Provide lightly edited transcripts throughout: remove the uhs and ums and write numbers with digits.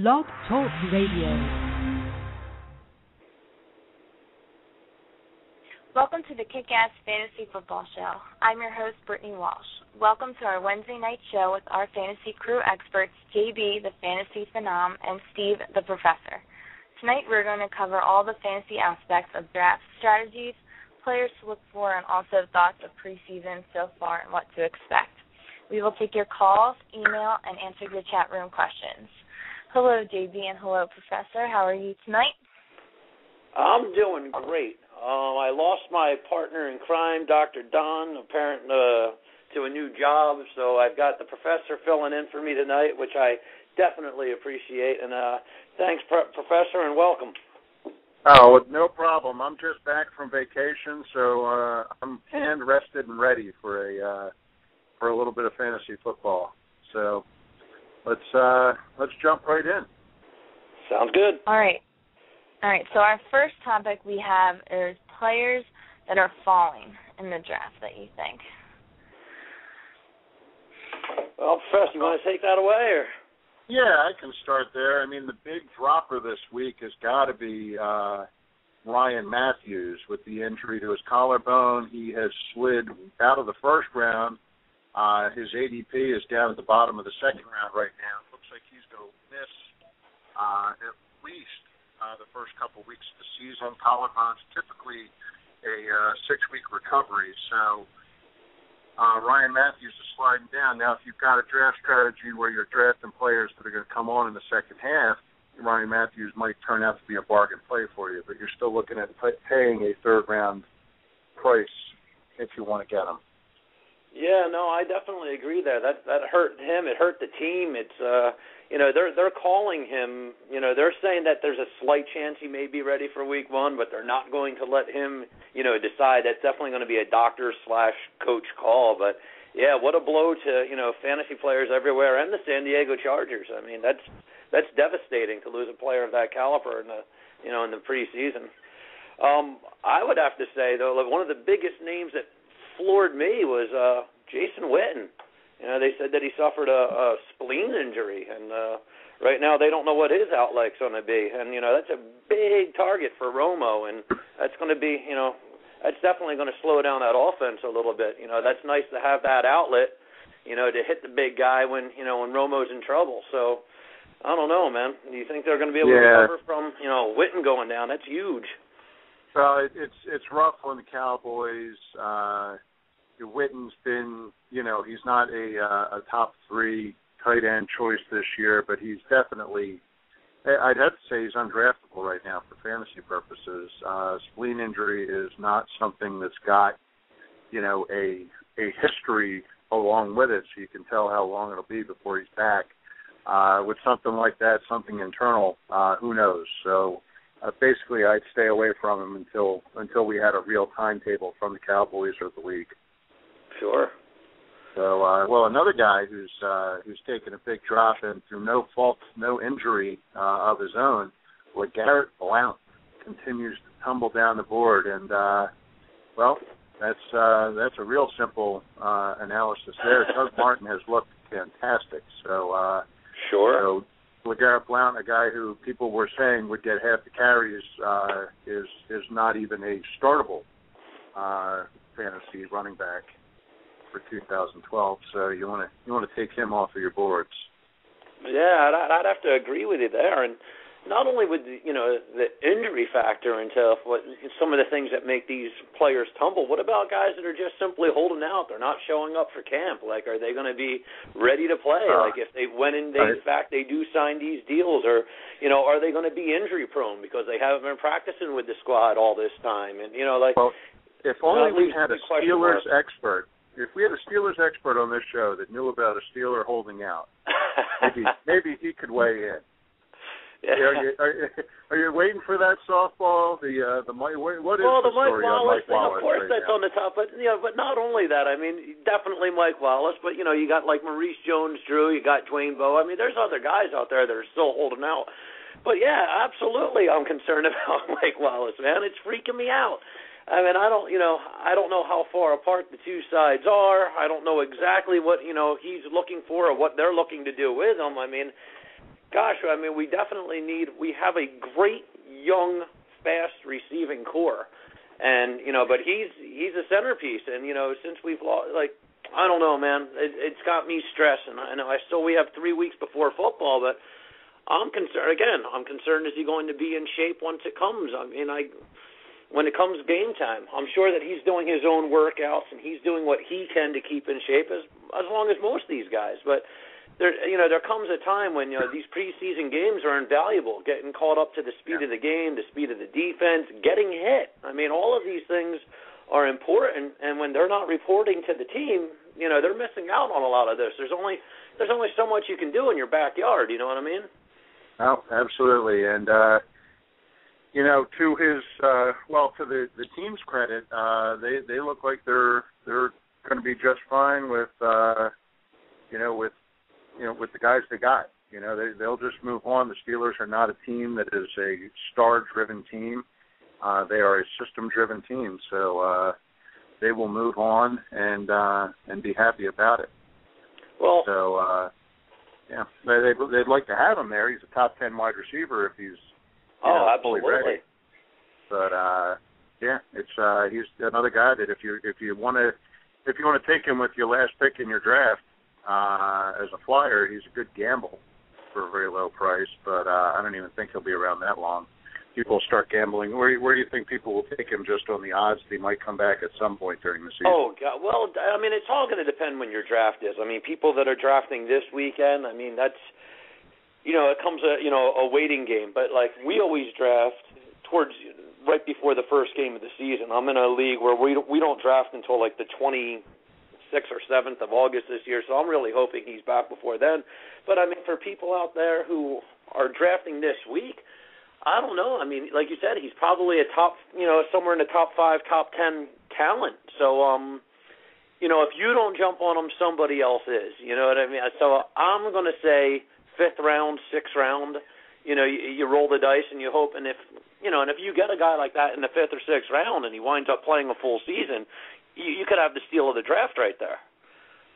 Blog Talk Radio. Welcome to the Kick-Ass Fantasy Football Show. I'm your host, Brittany Walsh. Welcome to our Wednesday night show with our fantasy crew experts, JB, the Fantasy Phenom, and Steve, the Professor. Tonight we're going to cover all the fantasy aspects of draft strategies, players to look for, and also thoughts of preseason so far and what to expect. We will take your calls, email, and answer your chat room questions. Hello, JB, and hello, Professor. How are you tonight? I'm doing great. I lost my partner in crime, Dr. Don, apparent to a new job, so I've got the Professor filling in for me tonight, which I definitely appreciate. And thanks, Professor, and welcome. Oh, no problem. I'm just back from vacation, so I'm hand rested and ready for a little bit of fantasy football. So let's jump right in. Sounds good. All right. So our first topic we have is players that are falling in the draft that you think. Well, Professor, you want to take that away, or? Yeah, I can start there. I mean, the big dropper this week has got to be Ryan Matthews with the injury to his collarbone. He has slid out of the first round. His ADP is down at the bottom of the second round right now. It looks like he's going to miss at least the first couple weeks of the season. Collarbone's typically a 6-week recovery, so Ryan Matthews is sliding down. Now, if you've got a draft strategy where you're drafting players that are going to come on in the second half, Ryan Matthews might turn out to be a bargain play for you, but you're still looking at paying a third-round price if you want to get him. Yeah, no, I definitely agree there. That hurt him. It hurt the team. It's they're calling him. They're saying that there's a slight chance he may be ready for week one, but they're not going to let him decide. That's definitely going to be a doctor/coach call. But yeah, what a blow to fantasy players everywhere and the San Diego Chargers. I mean, that's devastating to lose a player of that caliber in the preseason. I would have to say though, one of the biggest names that floored me was Jason Witten. They said that he suffered a spleen injury, and right now they don't know what his outlet's going to be. And that's a big target for Romo, and that's going to be that's definitely going to slow down that offense a little bit. That's nice to have that outlet, to hit the big guy when Romo's in trouble. So I don't know, man. Do you think they're going to be able to recover from Witten going down? That's huge. Well, it's rough on the Cowboys. Witten's been, he's not a top 3 tight end choice this year, but he's definitely, I'd have to say he's undraftable right now for fantasy purposes. Spleen injury is not something that's got, a history along with it, so you can tell how long it'll be before he's back. With something like that, something internal, who knows? So basically, I'd stay away from him until we had a real timetable from the Cowboys or the league. Sure. So, another guy who's taken a big drop and through no fault, no injury of his own, LeGarrette Blount continues to tumble down the board, and that's a real simple analysis there. Doug Martin has looked fantastic. So, sure. So LeGarrette Blount, a guy who people were saying would get half the carries, is not even a startable fantasy running back for 2012. So you want to take him off of your boards. Yeah, I'd have to agree with you there. And not only with the injury factor into some of the things that make these players tumble, what about guys that are just simply holding out? They're not showing up for camp. Like, are they going to be ready to play? Like, if they went in, in fact, they do sign these deals, or, are they going to be injury prone because they haven't been practicing with the squad all this time? And, well, if only we had a Steelers expert. If we had a Steelers expert on this show that knew about a Steeler holding out, maybe he could weigh in. Yeah. Are you waiting for that softball? What is the story on Mike Wallace? Of course, right that's now? on the top. But but not only that. I mean, definitely Mike Wallace. But you got like Maurice Jones-Drew. You got Dwayne Bowe. I mean, there's other guys out there that are still holding out. But yeah, absolutely, I'm concerned about Mike Wallace, man. It's freaking me out. I mean, I don't know how far apart the two sides are. I don't know exactly what he's looking for or what they're looking to do with him. I mean, Gosh, I mean, we have a great young, fast receiving core, and but he's a centerpiece, and since we've lost, I don't know, man, it's got me stressing. I know we have 3 weeks before football, but I'm concerned. Again, I'm concerned, is he going to be in shape once it comes? I mean, when it comes game time, I'm sure that he's doing his own workouts and he's doing what he can to keep in shape, as long as most of these guys, but. There comes a time when these preseason games are invaluable. Getting caught up to the speed of the game, the speed of the defense, getting hit. I mean, all of these things are important. And when they're not reporting to the team, they're missing out on a lot of this. There's only so much you can do in your backyard. You know what I mean? Oh, absolutely. And to his to the team's credit, they look like they're going to be just fine with with the guys they got. They'll just move on. The Steelers are not a team that is a star-driven team. They are a system-driven team, so they will move on and be happy about it. Well, so they'd like to have him there. He's a top 10 wide receiver if he's fully ready. But he's another guy that if you want to take him with your last pick in your draft. As a flyer, he's a good gamble for a very low price, but I don't even think he'll be around that long. People start gambling. Where do you think people will take him just on the odds that he might come back at some point during the season? Oh, God. Well, I mean, it's all going to depend when your draft is. I mean, people that are drafting this weekend, I mean, that's, it comes a waiting game. But, we always draft towards right before the first game of the season. I'm in a league where we don't draft until, the 26th or 7th of August this year, so I'm really hoping he's back before then. But, I mean, for people out there who are drafting this week, I don't know. I mean, like you said, he's probably a top, somewhere in the top 5, top 10 talent. So, if you don't jump on him, somebody else is. You know what I mean? So I'm going to say 5th round, 6th round. You roll the dice and you hope, and if you get a guy like that in the 5th or 6th round and he winds up playing a full season, you could have the steal of the draft right there.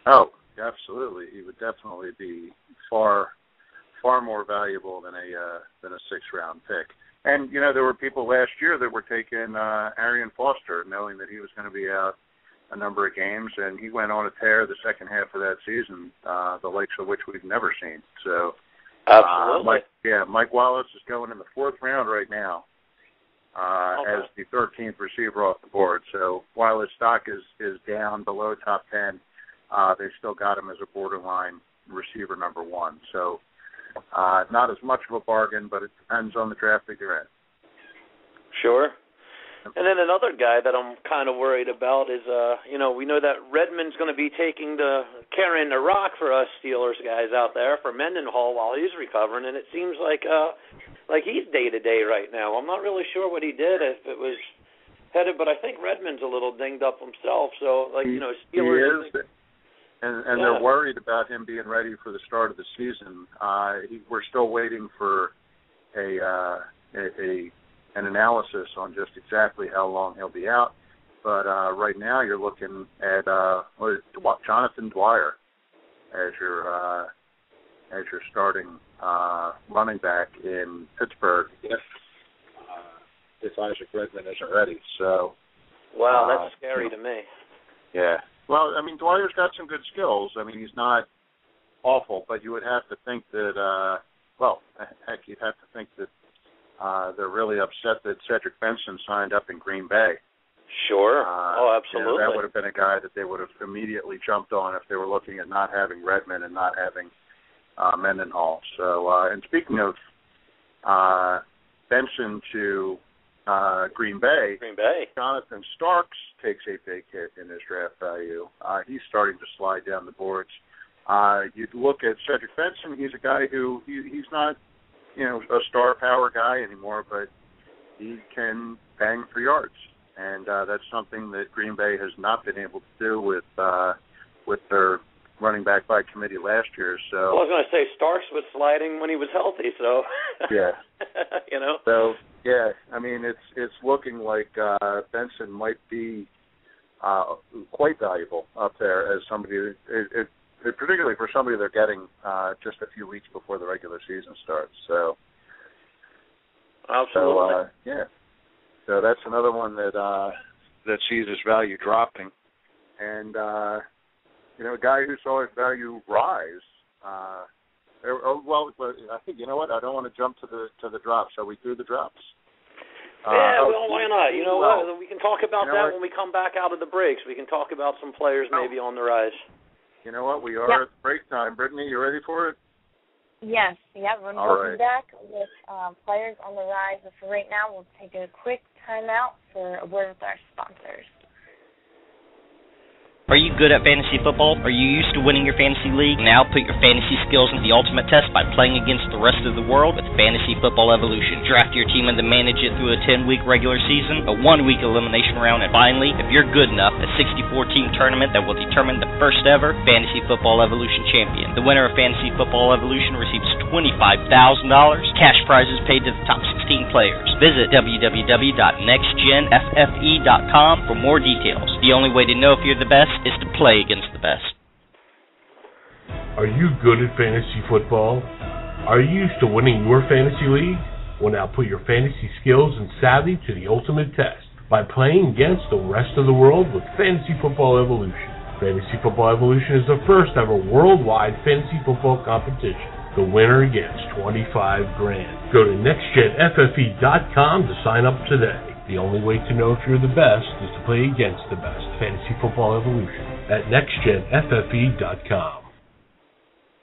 Oh, absolutely. He would definitely be far more valuable than a 6th round pick. And there were people last year that were taking Arian Foster, knowing that he was going to be out a number of games, and he went on a tear the second half of that season, the likes of which we've never seen. So, absolutely. Mike Wallace is going in the 4th round right now. As the 13th receiver off the board. So while his stock is down below top 10, they've still got him as a borderline receiver number 1. So not as much of a bargain, but it depends on the draft that you're in. Sure. And then another guy that I'm kind of worried about is, we know that Redmond's going to be carrying the rock for us Steelers guys out there for Mendenhall while he's recovering, and it seems like he's day-to-day right now. I'm not really sure what he did, if it was headed, but I think Redmond's a little dinged up himself. So, Steelers. He is, and they're worried about him being ready for the start of the season. We're still waiting for an analysis on just exactly how long he'll be out. But right now you're looking at Jonathan Dwyer as your starting running back in Pittsburgh if Isaac Redmond isn't ready. So, wow, that's scary to me. Yeah. Well, I mean, Dwyer's got some good skills. I mean, he's not awful, but you would have to think that, you'd have to think that they're really upset that Cedric Benson signed up in Green Bay. Sure. Absolutely. That would have been a guy that they would have immediately jumped on if they were looking at not having Redmond and not having Mendenhall. So, and speaking of Benson to Green Bay, Jonathan Starks takes a big hit in his draft value. He's starting to slide down the boards. You'd look at Cedric Benson. He's a guy who he's not, a star power guy anymore, but he can bang for yards, and that's something that Green Bay has not been able to do with their running back by committee last year. So I was going to say Starks was sliding when he was healthy, so yeah, So yeah, I mean it's looking like Benson might be quite valuable up there as somebody. particularly for somebody they're getting just a few weeks before the regular season starts. So, absolutely. So that's another one that sees his value dropping, and a guy who saw his value rise. Well, I think, you know what? I don't want to jump to the drops. Shall we do the drops? Well, why not? You know what? We can talk about that when we come back out of the breaks. We can talk about some players maybe on the rise. You know what? We are at break time. Brittany, you ready for it? Yes. Yeah, we'll be back with players on the rise. But for right now, we'll take a quick time out for a word with our sponsors. Are you good at fantasy football? Are you used to winning your fantasy league? Now put your fantasy skills into the ultimate test by playing against the rest of the world with Fantasy Football Evolution. Draft your team and then manage it through a 10-week regular season, a 1-week elimination round, and finally, if you're good enough, a 64-team tournament that will determine the first ever Fantasy Football Evolution champion. The winner of Fantasy Football Evolution receives $25,000, cash prizes paid to the top 16 players. Visit www.nextgenffe.com for more details. The only way to know if you're the best is to play against the best. Are you good at fantasy football? Are you used to winning your fantasy league? Well, now put your fantasy skills and savvy to the ultimate test by playing against the rest of the world with Fantasy Football Evolution. Fantasy Football Evolution is the first ever worldwide fantasy football competition. The winner gets $25,000. Go to nextgenffe.com to sign up today. The only way to know if you're the best is to play against the best. Fantasy Football Evolution at nextgenffe.com.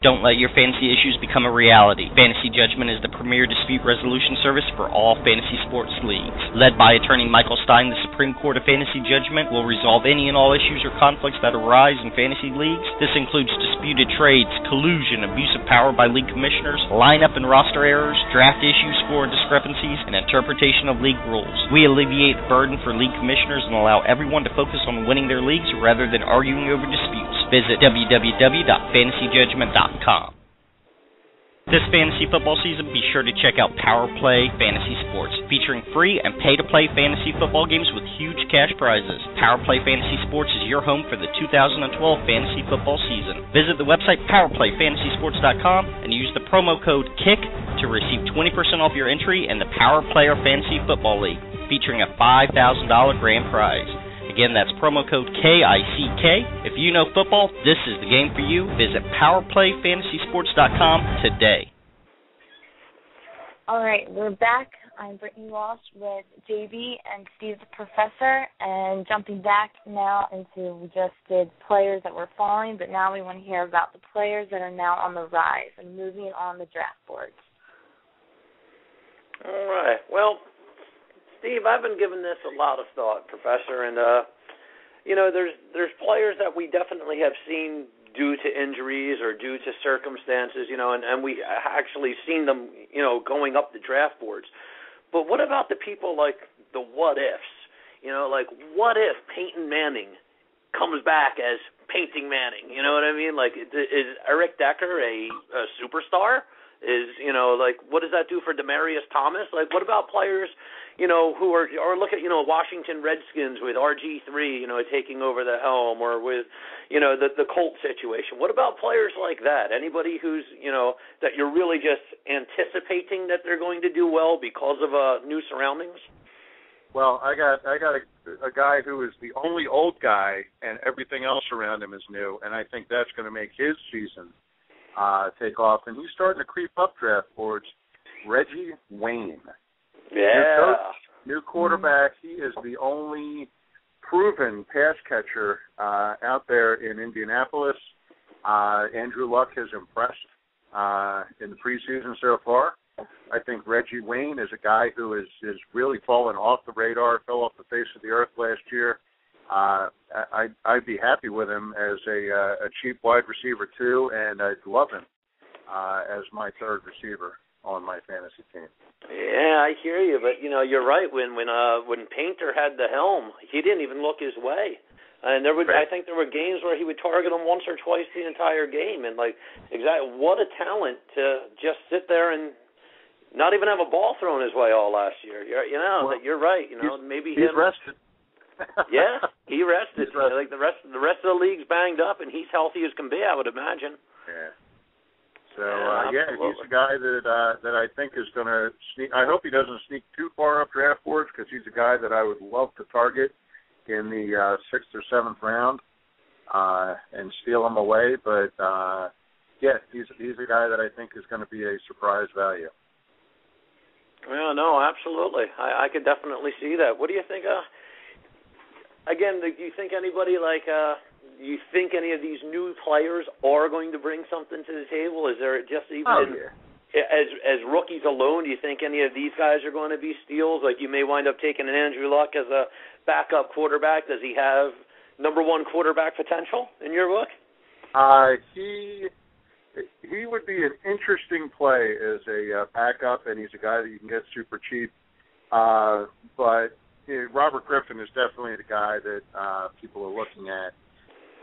Don't let your fantasy issues become a reality. Fantasy Judgment is the premier dispute resolution service for all fantasy sports leagues. Led by attorney Michael Stein, the Supreme Court of Fantasy Judgment will resolve any and all issues or conflicts that arise in fantasy leagues. This includes disputed trades, collusion, abuse of power by league commissioners, lineup and roster errors, draft issues, score discrepancies, and interpretation of league rules. We alleviate the burden for league commissioners and allow everyone to focus on winning their leagues rather than arguing over disputes. Visit www.fantasyjudgment.com. This fantasy football season, be sure to check out Power Play Fantasy Sports, featuring free and pay-to-play fantasy football games with huge cash prizes. Power Play Fantasy Sports is your home for the 2012 fantasy football season. Visit the website powerplayfantasysports.com and use the promo code KICK to receive 20% off your entry in the Power Player Fantasy Football League, featuring a $5,000 grand prize. Again, that's promo code KICK. If you know football, this is the game for you. Visit PowerPlayFantasySports.com today. All right, we're back. I'm Brittany Walsh with JB and Steve the Professor, and jumping back now into, we just did players that were falling, but now we want to hear about the players that are now on the rise and moving on the draft boards. All right. Well, Steve, I've been giving this a lot of thought, Professor, and there's players that we definitely have seen due to injuries or due to circumstances, and we actually seen them, going up the draft boards. But what about the people like the what ifs? Like what if Peyton Manning comes back as Painting Manning? You know what I mean? Like, is Eric Decker a superstar? What does that do for Demaryius Thomas? Like, what about players, who are look at, Washington Redskins with RG3, taking over the helm, or with, the Colt situation. What about players like that? Anybody who's, that you're really just anticipating that they're going to do well because of new surroundings? Well, I got a guy who is the only old guy, and everything else around him is new, and I think that's going to make his season take off. And he's starting to creep up draft boards. Reggie Wayne. Yeah. New quarterback. He is the only proven pass catcher out there in Indianapolis. Andrew Luck has impressed in the preseason so far. I think Reggie Wayne is a guy who is really fallen off the radar, fell off the face of the earth last year. I'd be happy with him as a cheap wide receiver too, and I'd love him as my third receiver on my fantasy team. Yeah, I hear you, but you're right. When Painter had the helm, he didn't even look his way, and I think there were games where he would target him once or twice the entire game, and what a talent to just sit there and not even have a ball thrown his way all last year. You're right. Maybe he's rested. Yeah, He rested. Like the rest of the league's banged up, and he's healthy as can be, I would imagine. Yeah. So he's a guy that I think is going to sneak. I hope he doesn't sneak too far up draft boards, because he's a guy that I would love to target in the 6th or 7th round and steal him away. But he's a guy that I think is going to be a surprise value. Well, no, absolutely. I could definitely see that. What do you think? Again, do you think anybody do you think any of these new players are going to bring something to the table? Is there just even as rookies alone, do you think any of these guys are going to be steals? Like you may wind up taking an Andrew Luck as a backup quarterback. Does he have number one quarterback potential in your book? He would be an interesting play as a backup, and he's a guy that you can get super cheap. But Robert Griffin is definitely the guy that people are looking at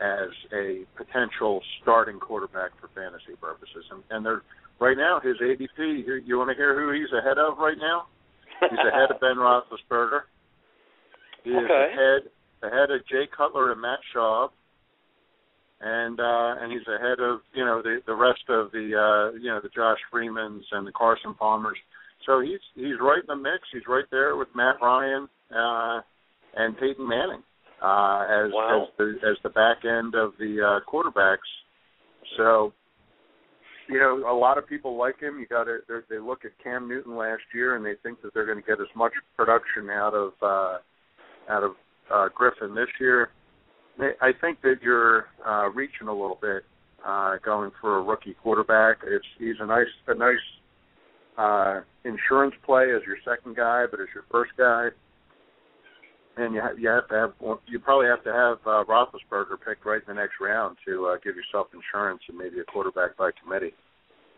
as a potential starting quarterback for fantasy purposes. And they're, right now, his ADP, you want to hear who he's ahead of right now? He's ahead of Ben Roethlisberger. He is ahead of Jay Cutler and Matt Schaub. And he's ahead of, the rest of the Josh Freemans and the Carson Palmers. So he's right in the mix. He's right there with Matt Ryan and Peyton Manning as the back end of the quarterbacks. So, a lot of people like him. They look at Cam Newton last year and they think that they're going to get as much production out of Griffin this year. I think that you're reaching a little bit going for a rookie quarterback. He's a nice insurance play as your second guy, but as your first guy, and you probably have to have Roethlisberger picked right in the next round to give yourself insurance and maybe a quarterback by committee.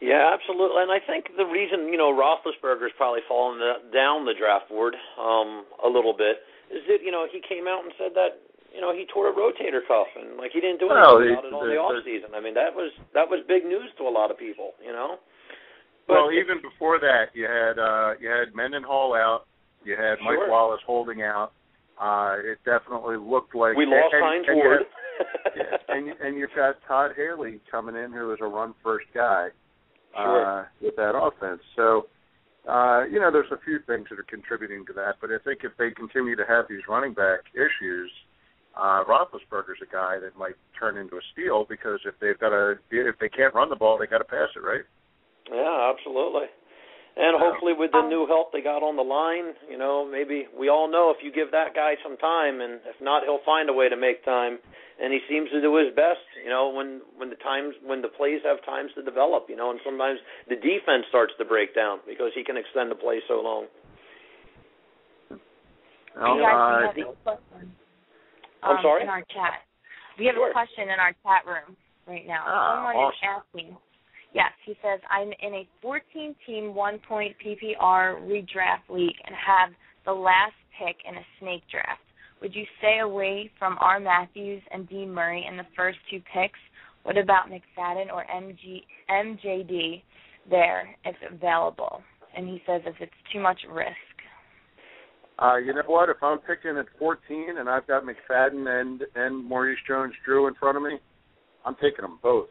Yeah, absolutely. And I think the reason Roethlisberger's probably fallen down the draft board a little bit is that he came out and said that. He tore a rotator cuff, and he didn't do anything about it on the off season. I mean, that was big news to a lot of people, But even before that, you had Mendenhall out, you had Mike Wallace holding out. It definitely looked like we lost Hines Ward. And you've got Todd Haley coming in, who is a run first guy with that offense. So. There's a few things that are contributing to that, but I think if they continue to have these running back issues, Roethlisberger's a guy that might turn into a steal, because if they can't run the ball, they got to pass it, right? Yeah, absolutely. And hopefully with the new help they got on the line, maybe we all know if you give that guy some time, and if not, he'll find a way to make time. And he seems to do his best, when the plays have times to develop, and sometimes the defense starts to break down because he can extend the play so long. I'm sorry? In our chat. We have a question in our chat room right now. Someone is asking. Yes, he says, I'm in a 14-team, 1-point PPR redraft league and have the last pick in a snake draft. Would you stay away from R. Matthews and D. Murray in the first two picks? What about McFadden or MJD there if available? And he says if it's too much risk. You know what? If I'm picking at 14 and I've got McFadden and Maurice Jones-Drew in front of me, I'm taking them both.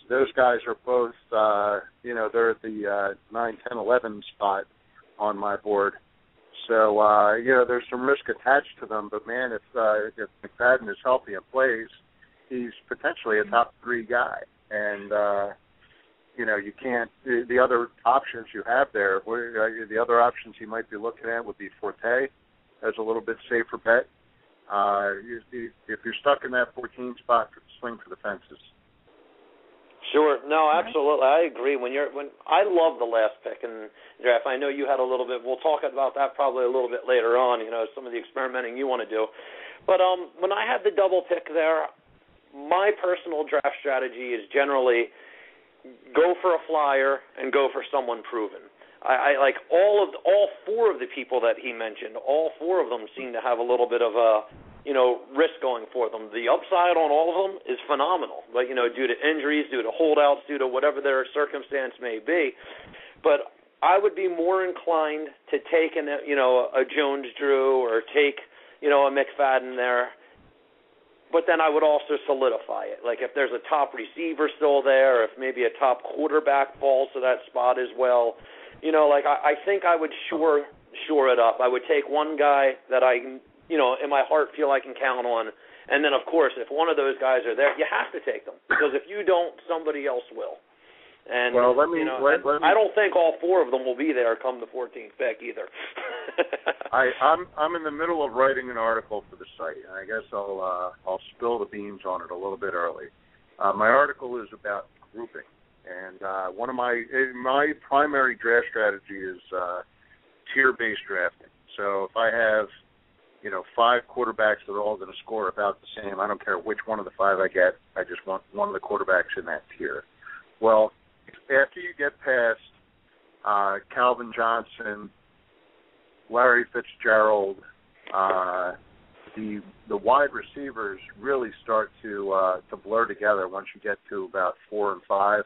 Those guys are both, they're at the 9, 10, 11 spot on my board. So, there's some risk attached to them. But, man, if McFadden is healthy and plays, he's potentially a top 3 guy. And, you can't – the other options you have there, the other options you might be looking at would be Forte as a little bit safer bet. If you're stuck in that 14 spot, swing for the fences. Sure. No, absolutely. I agree. When I love the last pick in the draft. I know you had a little bit. We'll talk about that probably a little bit later on, some of the experimenting you want to do. But when I had the double pick there, my personal draft strategy is generally go for a flyer and go for someone proven. I like all 4 of the people that he mentioned. All 4 of them seem to have a little bit of a risk going for them. The upside on all of them is phenomenal, but due to injuries, due to holdouts, due to whatever their circumstance may be. But I would be more inclined to take a Jones-Drew or take a McFadden there. But then I would also solidify it. Like if there's a top receiver still there, if maybe a top quarterback falls to that spot as well, I think I would shore it up. I would take one guy that I, in my heart feel I can count on. And then, of course, if one of those guys are there, you have to take them. Because if you don't, somebody else will. And well, I don't think all four of them will be there come the 14th pick either. I'm in the middle of writing an article for the site, and I guess I'll spill the beans on it a little bit early. My article is about grouping, and one of my primary draft strategy is tier-based drafting. So if I have 5 quarterbacks that are all going to score about the same, I don't care which one of the 5 I get. I just want one of the quarterbacks in that tier. Well, after you get past Calvin Johnson, Larry Fitzgerald, the wide receivers really start to blur together once you get to about 4 and 5.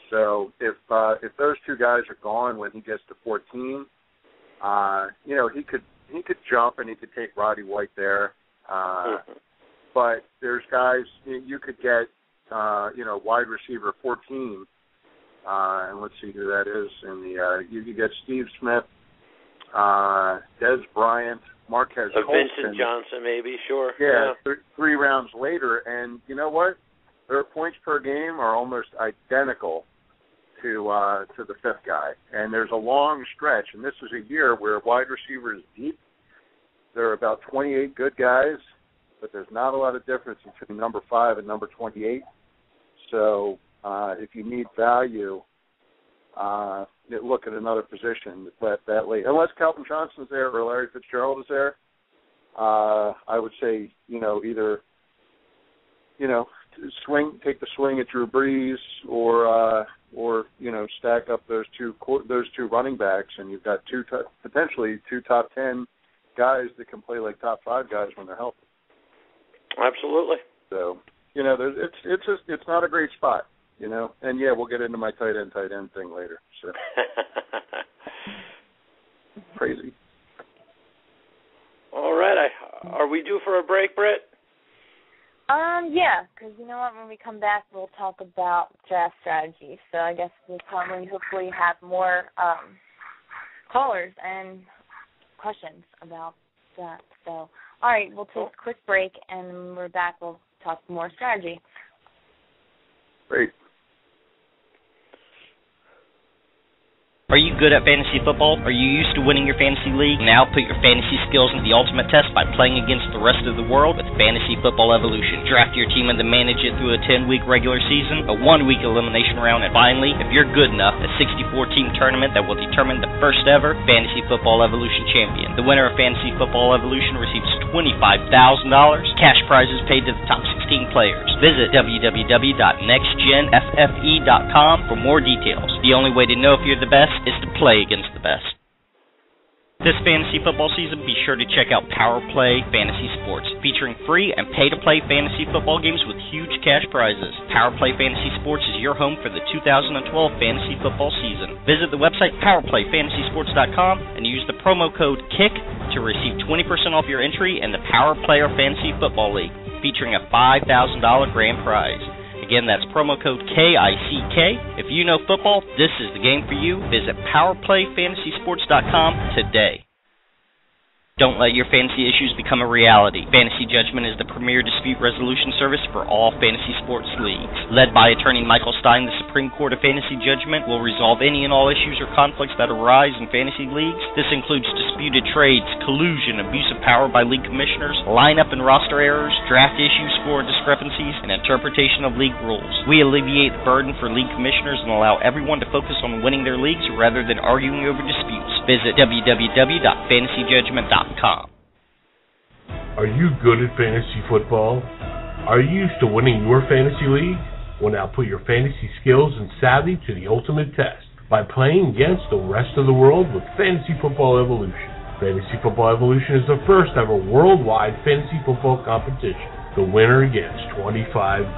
So if those 2 guys are gone when he gets to 14, he could jump and he could take Roddy White there. But there's guys you could get wide receiver 14. And let's see who that is. You could get Steve Smith, Des Bryant, Marquez Colston. Vincent Johnson, maybe, sure. Yeah. 3 rounds later, and you know what? Their points per game are almost identical to the 5th guy. And there's a long stretch, and this is a year where wide receiver is deep. There are about 28 good guys, but there's not a lot of difference between number 5 and number 28. So if you need value, look at another position that late. Unless Calvin Johnson's there or Larry Fitzgerald is there, I would say either take the swing at Drew Brees or stack up those two running backs, and you've got potentially 2 top 10 guys that can play like top 5 guys when they're healthy. Absolutely. So it's not a great spot. And we'll get into my tight end thing later. So crazy. All right, are we due for a break, Britt? Yeah, because you know what? When we come back, we'll talk about draft strategy. So I guess we'll probably hopefully have more callers and questions about that. So, all right, we'll take a quick break, and when we're back, we'll talk more strategy. Great. Are you good at fantasy football? Are you used to winning your fantasy league? Now put your fantasy skills into the ultimate test by playing against the rest of the world with Fantasy Football Evolution. Draft your team and then manage it through a 10-week regular season, a 1-week elimination round, and finally, if you're good enough, a 64-team tournament that will determine the first ever Fantasy Football Evolution champion. The winner of Fantasy Football Evolution receives $25,000, cash prizes paid to the top 16 players. Visit www.nextgenffe.com for more details. The only way to know if you're the best is to play against the best. This fantasy football season, be sure to check out Power Play Fantasy Sports, featuring free and pay-to-play fantasy football games with huge cash prizes. Power Play Fantasy Sports is your home for the 2012 fantasy football season. Visit the website PowerPlayFantasySports.com and use the promo code KICK to receive 20% off your entry in the Power Player Fantasy Football League, featuring a $5,000 grand prize. Again, that's promo code KICK. If you know football, this is the game for you. Visit PowerPlayFantasySports.com today. Don't let your fantasy issues become a reality. Fantasy Judgment is the premier dispute resolution service for all fantasy sports leagues. Led by attorney Michael Stein, the Supreme Court of Fantasy Judgment will resolve any and all issues or conflicts that arise in fantasy leagues. This includes disputed trades, collusion, abuse of power by league commissioners, lineup and roster errors, draft issues, score discrepancies, and interpretation of league rules. We alleviate the burden for league commissioners and allow everyone to focus on winning their leagues rather than arguing over disputes. Visit www.fantasyjudgment.com. Are you good at fantasy football? Are you used to winning your fantasy league? Well, now put your fantasy skills and savvy to the ultimate test by playing against the rest of the world with Fantasy Football Evolution. Fantasy Football Evolution is the first ever worldwide fantasy football competition. The winner gets $25,000.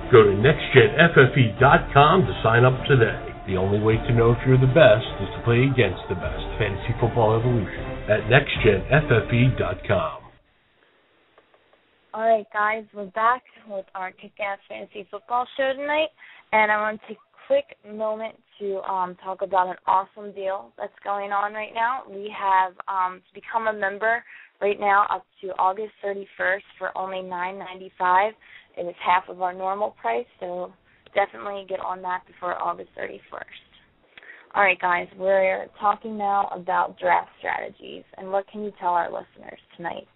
Go to nextgenffe.com to sign up today. The only way to know if you're the best is to play against the best. Fantasy Football Evolution at nextgenffe.com. All right, guys, we're back with our Kick-Ass Fantasy Football show tonight, and I want to take a quick moment to talk about an awesome deal that's going on right now. We have to become a member right now up to August 31st for only $9.95. It is half of our normal price, so definitely get on that before August 31st. All right, guys, we're talking now about draft strategies, and what can you tell our listeners tonight?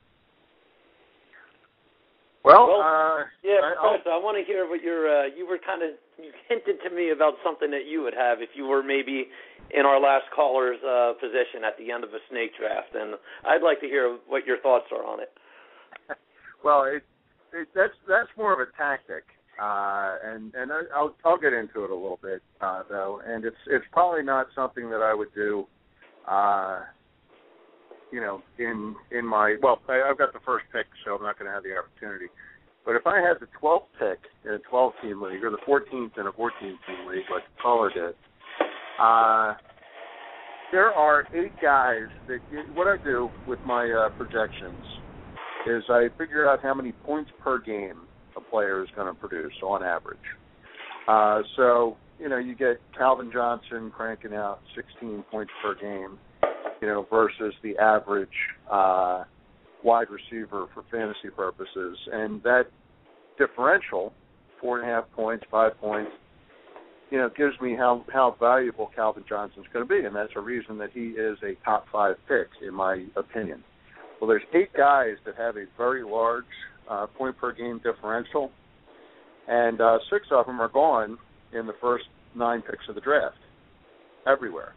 Well, Professor, I want to hear what you hinted to me about something that you would have if you were maybe in our last caller's position at the end of a snake draft, and I'd like to hear what your thoughts are on it. Well, that's more of a tactic. And I'll get into it a little bit though, and it's probably not something that I would do. In my I've got the first pick, so I'm not going to have the opportunity. But if I had the 12th pick in a 12-team league or the 14th in a 14-team league, like the caller did, there are 8 guys that. What I do with my projections is I figure out how many points per game a player is going to produce on average. So, you get Calvin Johnson cranking out 16 points per game, versus the average wide receiver for fantasy purposes. And that differential, 4.5 points, 5 points, gives me how valuable Calvin Johnson's going to be. And that's a reason that he is a top 5 pick, in my opinion. Well, there's 8 guys that have a very large point per game differential, and 6 of them are gone in the first 9 picks of the draft. Everywhere.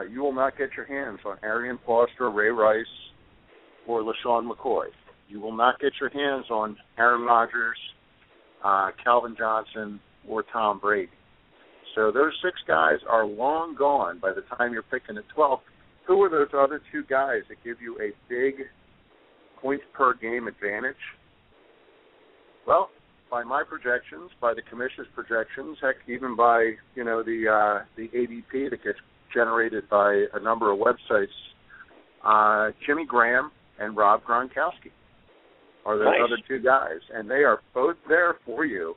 You will not get your hands on Arian Foster, Ray Rice, or LaShawn McCoy. You will not get your hands on Aaron Rodgers, Calvin Johnson, or Tom Brady. So those 6 guys are long gone by the time you're picking at 12. Who are those other 2 guys that give you a big points per game advantage? Well, by my projections, by the commission's projections, heck, even by the ADP that gets generated by a number of websites, Jimmy Graham and Rob Gronkowski are those other 2 guys, and they are both there for you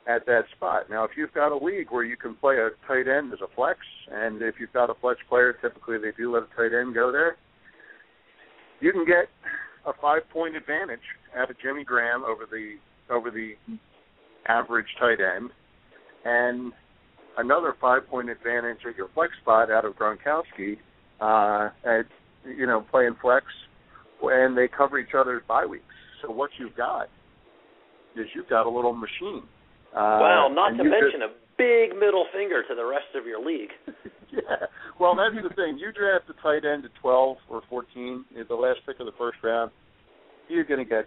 at that spot. Now, if you've got a league where you can play a tight end as a flex, and if you've got a flex player, typically they do let a tight end go there, you can get a 5-point advantage out of Jimmy Graham over the average tight end, and another 5-point advantage at your flex spot out of Gronkowski at playing flex, and they cover each other's bye weeks. So what you've got is you've got a little machine. Wow, not to mention a big middle finger to the rest of your league. Yeah, well, that's the thing. You draft a tight end at 12 or 14, the last pick of the first round, you're going to get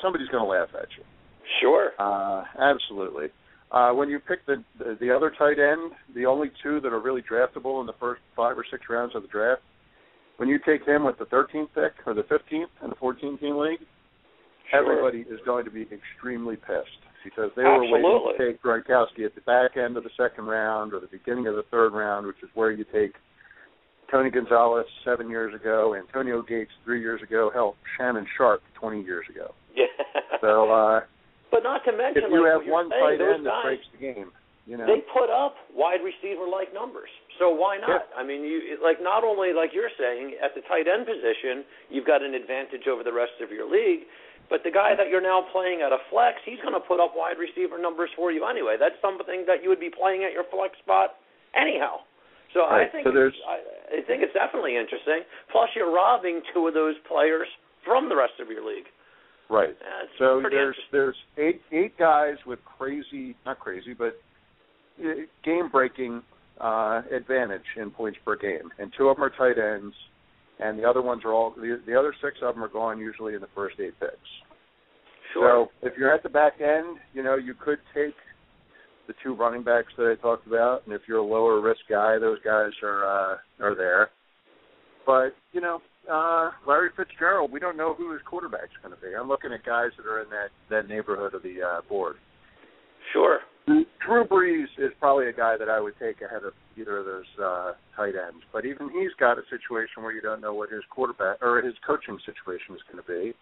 somebody's going to laugh at you. Sure. Absolutely. When you pick the other tight end, the only 2 that are really draftable in the first 5 or 6 rounds of the draft, when you take him with the 13th pick or the 15th in the 14-team league, everybody is going to be extremely pissed because they were waiting to take Gronkowski at the back end of the second round or the beginning of the third round, which is where you take Tony Gonzalez 7 years ago, Antonio Gates 3 years ago, hell, Shannon Sharp 20 years ago. Yeah. So, but not to mention, if you have one tight end that breaks the game, they put up wide receiver-like numbers. So why not? Yeah. I mean, not only like you're saying at the tight end position, you've got an advantage over the rest of your league, but the guy that you're now playing at a flex, he's going to put up wide receiver numbers for you anyway. That's something that you would be playing at your flex spot anyhow. So right. I think it's definitely interesting. Plus, you're robbing 2 of those players from the rest of your league. Right. So there's 8 guys with game-breaking advantage in points per game, and 2 of them are tight ends, and the other ones are all the other 6 of them are gone usually in the first 8 picks. Sure. So if you're at the back end, you could take the 2 running backs that I talked about, and if you're a lower risk guy, those guys are there. But Larry Fitzgerald, we don't know who his quarterback's going to be. I'm looking at guys that are in that neighborhood of the board. Sure. Drew Brees is probably a guy that I would take ahead of either of those tight ends. But even he's got a situation where you don't know what his quarterback or his coaching situation is going to be.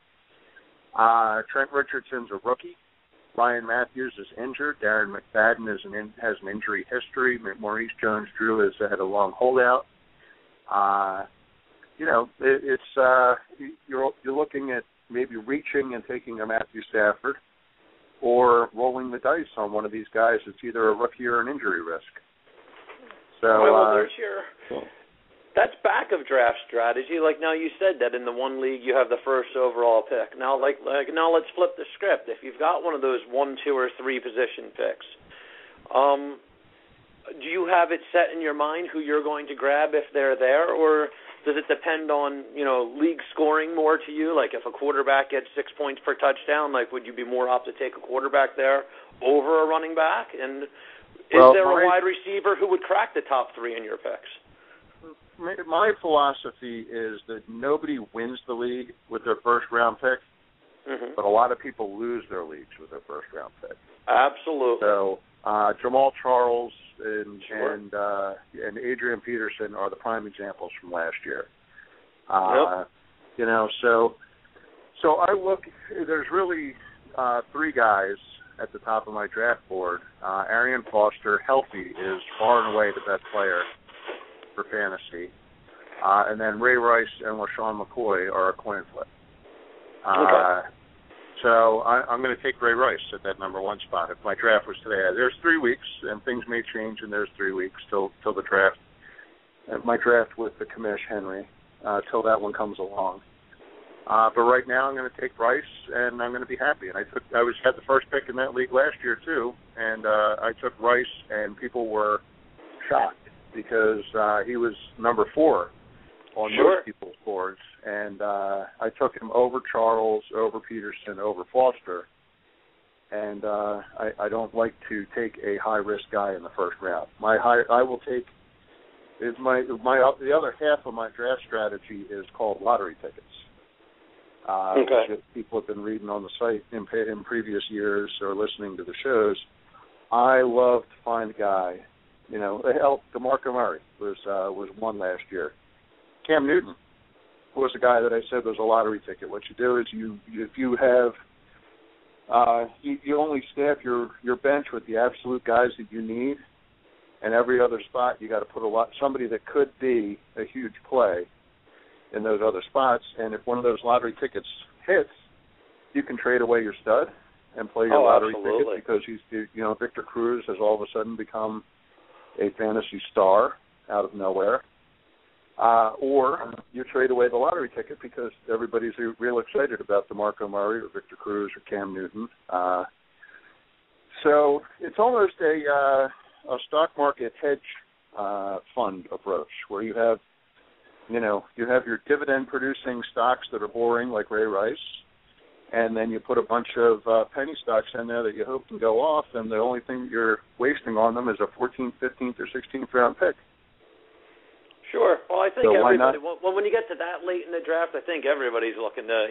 Trent Richardson's a rookie. Ryan Matthews is injured. Darren McFadden has an injury history. Maurice Jones-Drew has had a long holdout. You're looking at maybe reaching and taking a Matthew Stafford, or rolling the dice on one of these guys that's either a rookie or an injury risk. So, that's back of draft strategy. Like now, you said that in the one league you have the first overall pick. Now, now let's flip the script. If you've got one of those 1, 2, or 3 position picks, do you have it set in your mind who you're going to grab if they're there, or does it depend on, league scoring more to you? Like if a quarterback gets 6 points per touchdown, would you be more apt to take a quarterback there over a running back? And is there a wide receiver who would crack the top 3 in your picks? My philosophy is that nobody wins the league with their first-round pick, but a lot of people lose their leagues with their first-round pick. So Jamal Charles and Adrian Peterson are the prime examples from last year. So I look. There's really 3 guys at the top of my draft board. Arian Foster, healthy, is far and away the best player for fantasy, and then Ray Rice and LaShawn McCoy are a coin flip. So I'm going to take Ray Rice at that number 1 spot. If my draft was today, there's 3 weeks, and things may change, and there's 3 weeks till the draft. My draft with the commish, Henry, till that one comes along. But right now, I'm going to take Rice, and I'm going to be happy. And I had the first pick in that league last year too, and I took Rice, and people were shocked because he was number 4 on most people's boards, and I took him over Charles, over Peterson, over Foster, and I don't like to take a high-risk guy in the first round. I will take the other half of my draft strategy is called lottery tickets. Which people have been reading on the site in previous years or listening to the shows. I love to find a guy. DeMarco Murray was one last year. Cam Newton was a guy that I said was a lottery ticket. What you do is if you have you only staff your bench with the absolute guys that you need, and every other spot you got to put somebody that could be a huge play in those other spots. And if one of those lottery tickets hits, you can trade away your stud and play your lottery ticket because Victor Cruz has all of a sudden become a fantasy star out of nowhere. Or you trade away the lottery ticket because everybody's real excited about DeMarco Murray or Victor Cruz or Cam Newton. So it's almost a stock market hedge fund approach where you have your dividend-producing stocks that are boring like Ray Rice, and then you put a bunch of penny stocks in there that you hope can go off, and the only thing you're wasting on them is a 14th, 15th, or 16th round pick. Sure. Well, I think everybody. Well, when you get to that late in the draft, I think everybody's looking to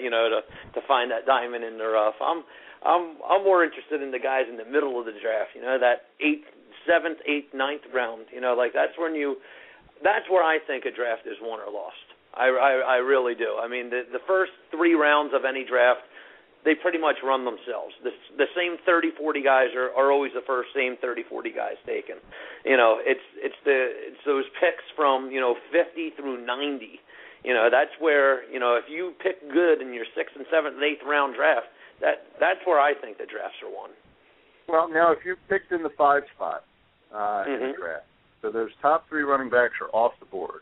find that diamond in the rough. I'm more interested in the guys in the middle of the draft. That 7th, 8th, 9th round. That's where I think a draft is won or lost. I really do. I mean, the first 3 rounds of any draft, they pretty much run themselves. The same 30, 40 guys are always the same 30, 40 guys taken. It's those picks from 50 through 90. That's where if you pick good in your 6th and 7th and 8th round draft, that's where I think the drafts are won. Well, now if you picked in the 5 spot in the draft. So those top 3 running backs are off the board.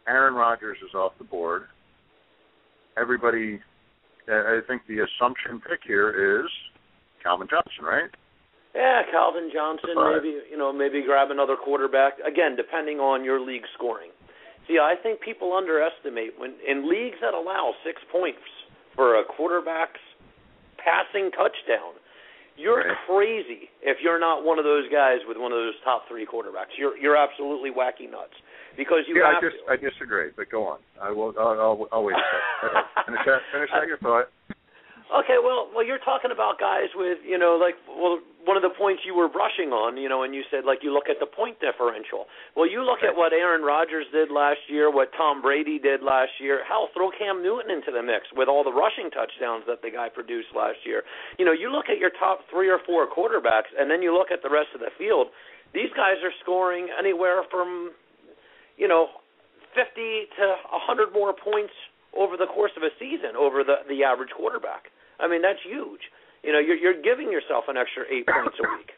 Aaron Rodgers is off the board. Everybody, I think the assumption pick here is Calvin Johnson, right? Yeah, Calvin Johnson, maybe grab another quarterback. Again, depending on your league scoring. See, I think people underestimate when in leagues that allow 6 points for a quarterback's passing touchdown. You're crazy if you're not one of those guys with one of those top 3 quarterbacks. You're absolutely wacky nuts because you have to. I disagree, but go on. I'll wait a second. Finish out your thought. Okay, well, you're talking about guys with, one of the points you were brushing on, and you said, you look at the point differential. Well, you look at what Aaron Rodgers did last year, what Tom Brady did last year. Hell, throw Cam Newton into the mix with all the rushing touchdowns that the guy produced last year. You look at your top 3 or 4 quarterbacks, and then you look at the rest of the field. These guys are scoring anywhere from, 50 to 100 more points over the course of a season over the average quarterback. I mean, that's huge. You're giving yourself an extra 8 points a week.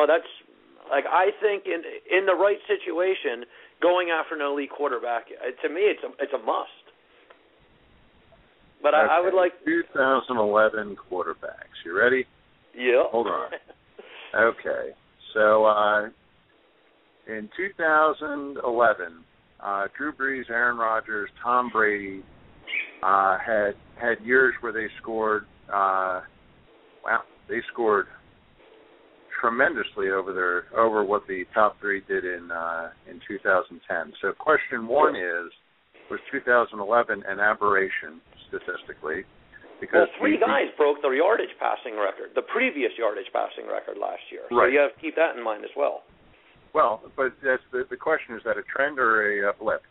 That's I think in the right situation, going after an elite quarterback, to me, it's a must. But okay. I would like 2011 quarterbacks. You ready? Yeah. Hold on. Okay. So in 2011, Drew Brees, Aaron Rodgers, Tom Brady had years where they scored. They scored tremendously over what the top 3 did in 2010. So question 1 was 2011 an aberration statistically? Because 3 guys broke the yardage passing record, the previous yardage passing record last year. So right. You have to keep that in mind as well. Well, but that's the question, is that a trend or a blip?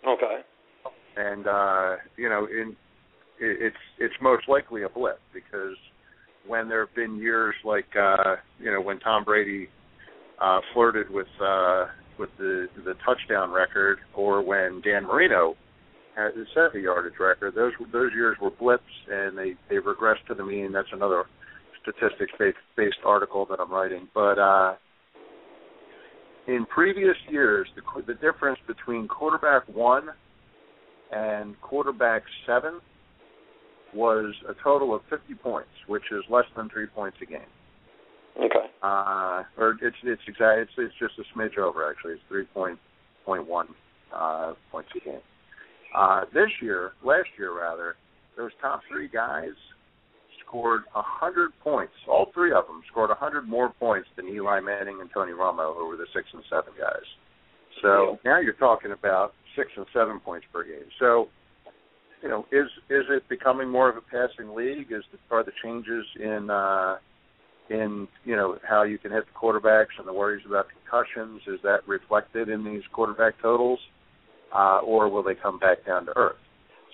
Okay. And it's most likely a blip, because when there have been years like when Tom Brady flirted with the touchdown record, or when Dan Marino set the yardage record, those years were blips, and they regressed to the mean. That's another statistics-based article that I'm writing. But in previous years, the difference between quarterback 1 and quarterback 7 was a total of 50 points, which is less than 3 points a game. Okay. Or it's just a smidge over, actually. It's 3.1 points a game. Last year, those top 3 guys scored 100 points. All 3 of them scored 100 more points than Eli Manning and Tony Romo, who were the 6 and 7 guys. So now you're talking about 6 and 7 points per game. So, is it becoming more of a passing league? Are the changes in how you can hit the quarterbacks and the worries about concussions, is that reflected in these quarterback totals, or will they come back down to earth?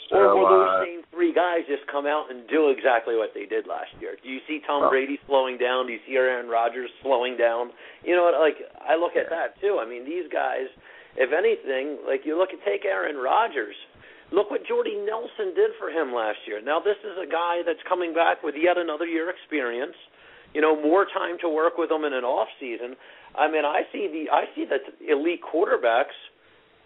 So, or will those same 3 guys just come out and do exactly what they did last year? Do you see Tom Brady slowing down? Do you see Aaron Rodgers slowing down? I look at that too. I mean, these guys, if anything, take Aaron Rodgers. Look what Jordy Nelson did for him last year. Now, this is a guy that's coming back with yet another year experience, more time to work with him in an off season. I mean, I see the elite quarterbacks.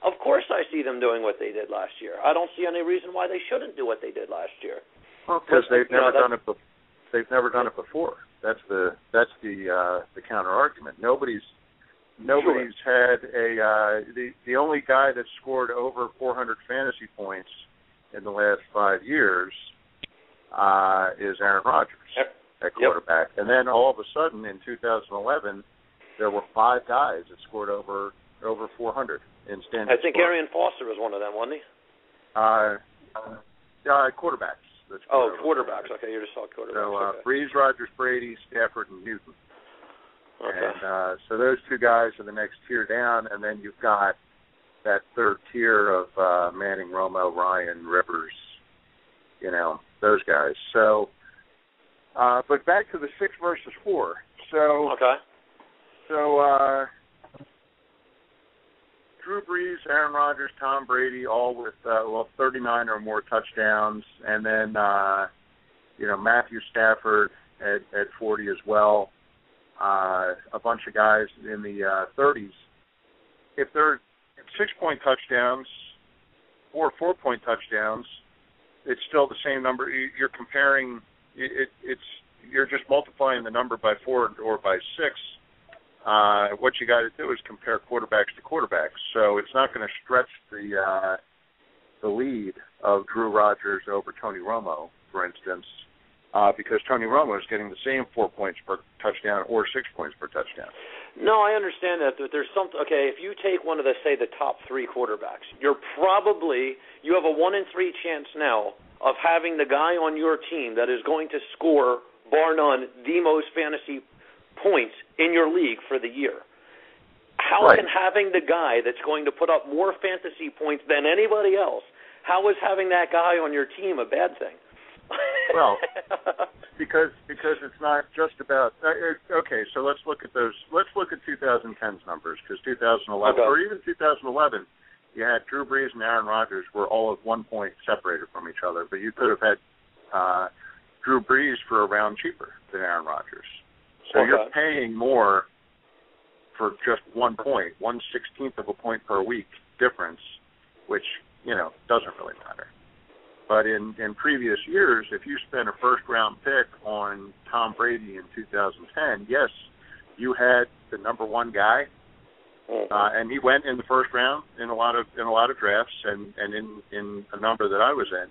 Of course, I see them doing what they did last year. I don't see any reason why they shouldn't do what they did last year. Well, because they've never done it. They've never done it before. That's the counter argument. Nobody's had the only guy that scored over 400 fantasy points in the last 5 years is Aaron Rodgers at quarterback. Yep. And then all of a sudden in 2011, there were 5 guys that scored over 400 in standard. I think Arian Foster was one of them, wasn't he? Quarterbacks. Quarterbacks. Okay, you just saw quarterbacks. So Brees, Rodgers, Brady, Stafford, and Newton. Okay. And so those 2 guys are the next tier down, and then you've got that third tier of Manning, Romo, Ryan, Rivers, those guys. So, but back to the 6 versus 4. So, okay. So, Drew Brees, Aaron Rodgers, Tom Brady, all with 39 or more touchdowns, and then Matthew Stafford at 40 as well. A bunch of guys in the 30s. If they're 6-point touchdowns or 4-point touchdowns, it's still the same number. You're comparing. You're just multiplying the number by 4 or by 6. What you got to do is compare quarterbacks to quarterbacks. So it's not going to stretch the lead of Drew Rodgers over Tony Romo, for instance, because Tony Romo is getting the same 4 points per touchdown or 6 points per touchdown. No, I understand that. There's something. Okay, if you take one of the top 3 quarterbacks, you have a 1 in 3 chance now of having the guy on your team that is going to score, bar none, the most fantasy points in your league for the year. How can having the guy that's going to put up more fantasy points than anybody else, how is having that guy on your team a bad thing? Well, because it's not just about okay. So let's look at those. Let's look at 2010's numbers, because 2011 or even 2011, you had Drew Brees and Aaron Rodgers were all at 1 point separated from each other, but you could have had Drew Brees for a round cheaper than Aaron Rodgers. So you're paying more for just 1 point, 1/16 of a point per week difference, which doesn't really matter. But in previous years, if you spent a first-round pick on Tom Brady in 2010, yes, you had the number one guy, and he went in the first round in a lot of drafts, and in a number that I was in.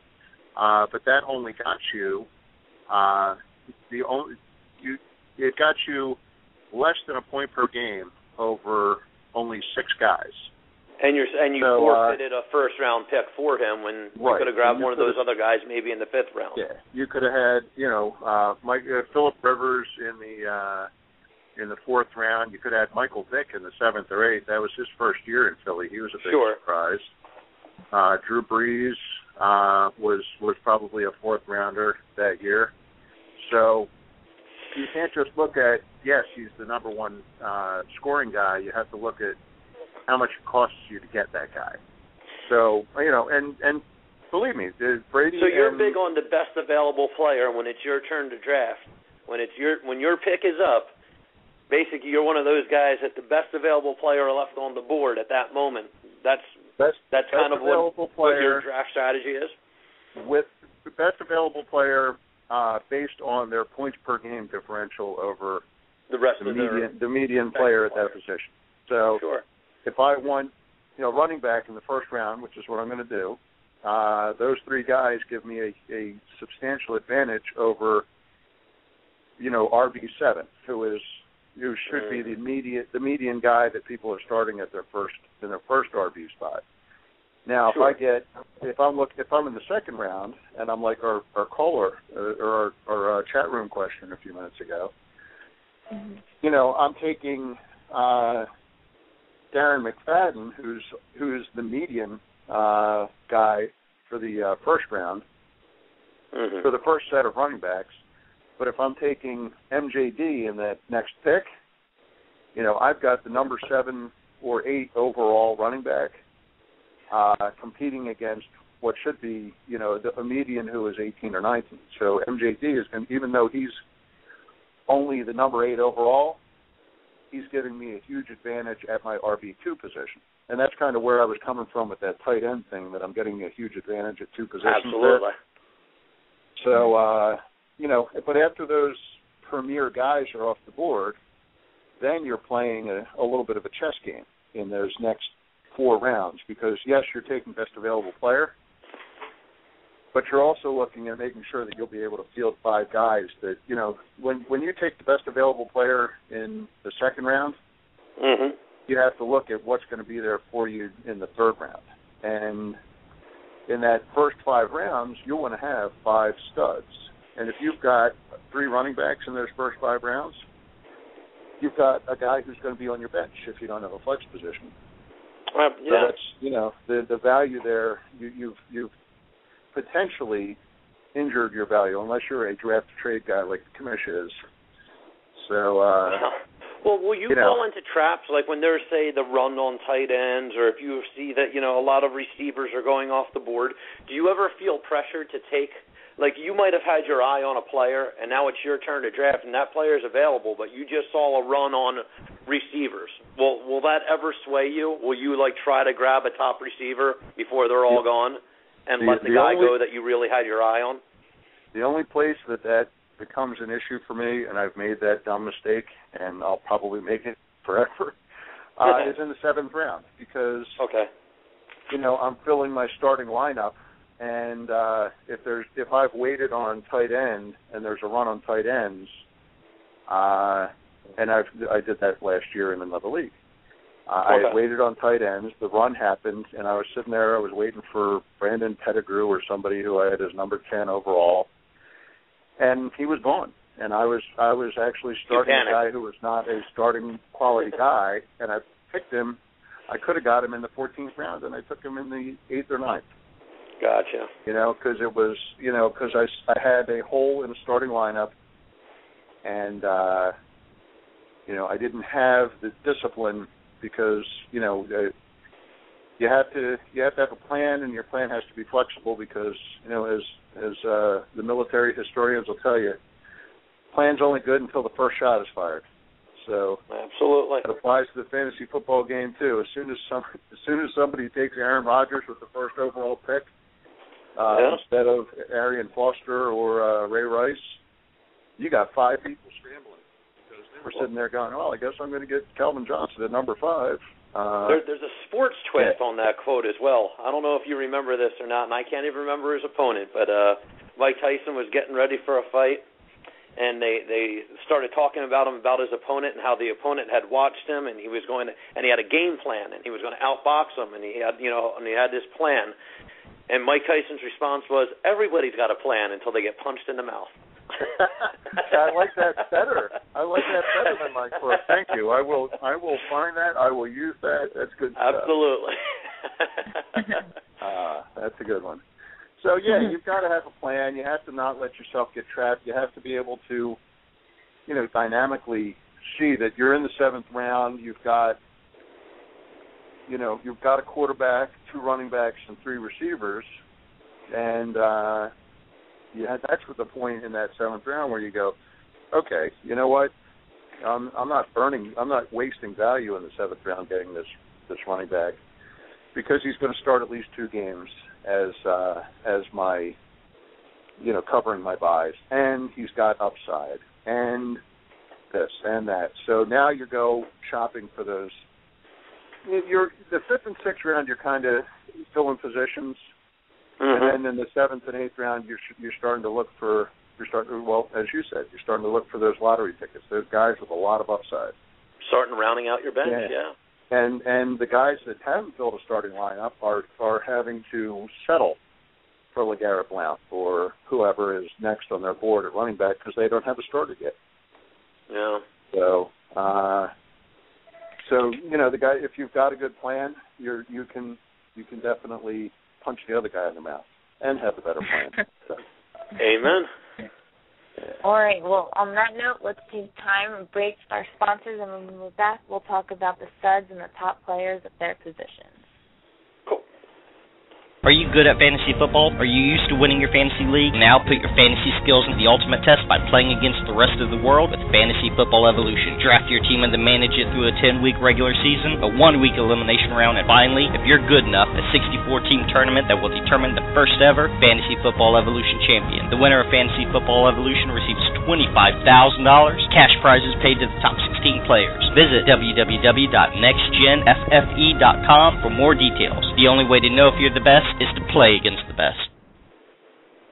But that only got you it got you less than a point per game over only 6 guys. And you forfeited a first-round pick for him when you could have grabbed one of those other guys maybe in the 5th round. Yeah, you could have had, Phillip Rivers in the 4th round. You could have had Michael Vick in the 7th or 8th. That was his first year in Philly. He was a big surprise. Drew Brees was probably a 4th rounder that year. So you can't just look at, yes, he's the number one scoring guy. You have to look at how much it costs you to get that guy. So, and believe me, Brady. So you're big on the best available player when it's your turn to draft. When your pick is up, basically you're one of those guys that the best available player left on the board at that moment. That's kind of what your draft strategy is. With the best available player based on their points per game differential over the rest of the median player at that position. So. Sure. If I want, running back in the first round, which is what I'm going to do, those 3 guys give me a substantial advantage over, RB7, who should be the median guy that people are starting at their first RB spot. Now, if I'm in the 2nd round, and I'm like our caller or our chat room question a few minutes ago, I'm taking. Darren McFadden, who's the median guy for the first round, for the first set of running backs. But if I'm taking MJD in that next pick, I've got the number 7 or 8 overall running back competing against what should be, a median who is 18 or 19. So MJD is going, even though he's only the number 8 overall, he's giving me a huge advantage at my RB2 position. And that's kind of where I was coming from with that tight end thing, that I'm getting a huge advantage at 2 positions. Absolutely. There. So, but after those premier guys are off the board, then you're playing a little bit of a chess game in those next 4 rounds, because, yes, you're taking best available player, but you're also looking at making sure that you'll be able to field 5 guys that, when you take the best available player in the 2nd round, you have to look at what's going to be there for you in the 3rd round. And in that first 5 rounds, you'll want to have 5 studs. And if you've got 3 running backs in those first 5 rounds, you've got a guy who's going to be on your bench if you don't have a flex position. So that's, the value there, you've potentially injured your value, unless you're a draft trade guy like the Commish is. So, well, will you fall into traps like when there's, say, the run on tight ends, or if you see that, a lot of receivers are going off the board? Do you ever feel pressure to take, like you might have had your eye on a player, and now it's your turn to draft, and that player's available, but you just saw a run on receivers. Will that ever sway you? Will you, try to grab a top receiver before they're all gone? And let the guy go that you really had your eye on? The only place that becomes an issue for me, and I've made that dumb mistake, and I'll probably make it forever, is in the 7th round, because I'm filling my starting lineup, and if I've waited on tight end and there's a run on tight ends, and I did that last year in another league, I had waited on tight ends. The run happened, and I was sitting there. I was waiting for Brandon Pettigrew or somebody who I had as number 10 overall, and he was gone. And I was actually starting a guy who was not a starting quality guy, and I picked him. I could have got him in the 14th round, and I took him in the 8th or 9th. Gotcha. Because it was, because I had a hole in the starting lineup, and I didn't have the discipline because you have to have a plan, and your plan has to be flexible because as the military historians will tell you, plan's only good until the first shot is fired. So absolutely, it applies to the fantasy football game too. As soon as somebody takes Aaron Rodgers with the first overall pick instead of Arian Foster or Ray Rice, you got 5 people scrambling because they were sitting there going, "Well, I guess I'm going to get Calvin Johnson at number 5." There's a sports twist on that quote as well. I don't know if you remember this or not, and I can't even remember his opponent, but Mike Tyson was getting ready for a fight. And they started talking about his opponent and how the opponent had watched him, and he was going to, and he had a game plan, and he was going to outbox him, and he had this plan. And Mike Tyson's response was, "Everybody's got a plan until they get punched in the mouth." I like that better. I like that better than my quote. Thank you. I will find that. I will use that. That's good stuff. Absolutely. That's a good one. So, you've got to have a plan. You have to not let yourself get trapped. You have to be able to, dynamically see that you're in the 7th round. You've got a quarterback, 2 running backs, and 3 receivers. And, that's what the point in that 7th round where you go, okay, you know what? I'm not wasting value in the 7th round getting this running back because he's going to start at least 2 games as my, covering my buys, and he's got upside, and this and that. So now you go shopping for those. The 5th and 6th round, you're kind of filling positions, and then in the 7th and 8th round, you're starting to look for. As you said, you're starting to look for those lottery tickets, those guys with a lot of upside. Starting rounding out your bench, yeah. And the guys that haven't filled a starting lineup are having to settle for LeGarrette Blount or whoever is next on their board at running back because they don't have a starter yet. Yeah. So the guy, if you've got a good plan, you can definitely punch the other guy in the mouth and have a better plan. So. Amen. All right. Well, on that note, let's take time and break our sponsors, and when we're back, we'll talk about the studs and the top players at their positions. Cool. Are you good at fantasy football? Are you used to winning your fantasy league? Now put your fantasy skills into the ultimate test by playing against the rest of the world with Fantasy Football Evolution. Draft your team and then manage it through a 10-week regular season, a 1-week elimination round, and finally, if you're good enough, a 64-team tournament that will determine the first ever Fantasy Football Evolution champion. The winner of Fantasy Football Evolution receives $25,000, cash prizes paid to the top 16 players. Visit www.nextgenffe.com for more details. The only way to know if you're the best is to play against the best.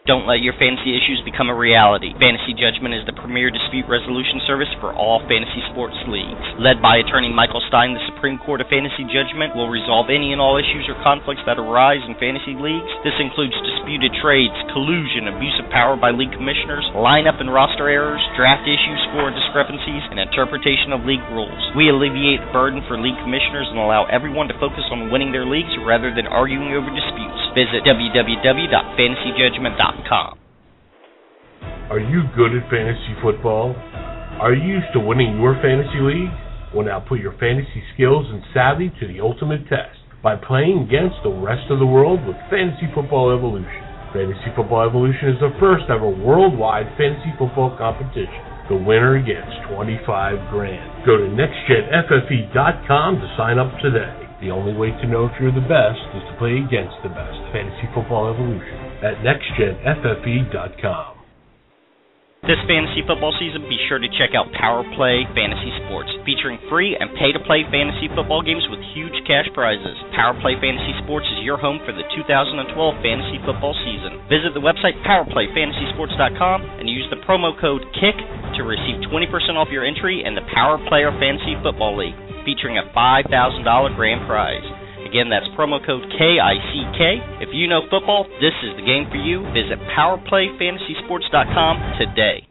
Don't let your fantasy issues become a reality. Fantasy Judgment is the premier dispute resolution service for all fantasy sports leagues. Led by attorney Michael Stein, the Supreme Court of Fantasy Judgment will resolve any and all issues or conflicts that arise in fantasy leagues. This includes disputed trades, collusion, abuse of power by league commissioners, lineup and roster errors, draft issues, score discrepancies, and interpretation of league rules. We alleviate the burden for league commissioners and allow everyone to focus on winning their leagues rather than arguing over disputes. Visit www.fantasyjudgment.com. Are you good at fantasy football? Are you used to winning your fantasy league? Well, now put your fantasy skills and savvy to the ultimate test by playing against the rest of the world with Fantasy Football Evolution. Fantasy Football Evolution is the first ever worldwide fantasy football competition. The winner gets $25,000. Go to nextgenffe.com to sign up today. The only way to know if you're the best is to play against the best. Fantasy Football Evolution at nextgenffe.com. This fantasy football season, be sure to check out Power Play Fantasy Sports, featuring free and pay-to-play fantasy football games with huge cash prizes. Power Play Fantasy Sports is your home for the 2012 fantasy football season. Visit the website powerplayfantasysports.com and use the promo code KICK to receive 20% off your entry in the Power Player Fantasy Football League, featuring a $5,000 grand prize. Again, that's promo code KICK. If you know football, this is the game for you. Visit PowerPlayFantasySports.com today.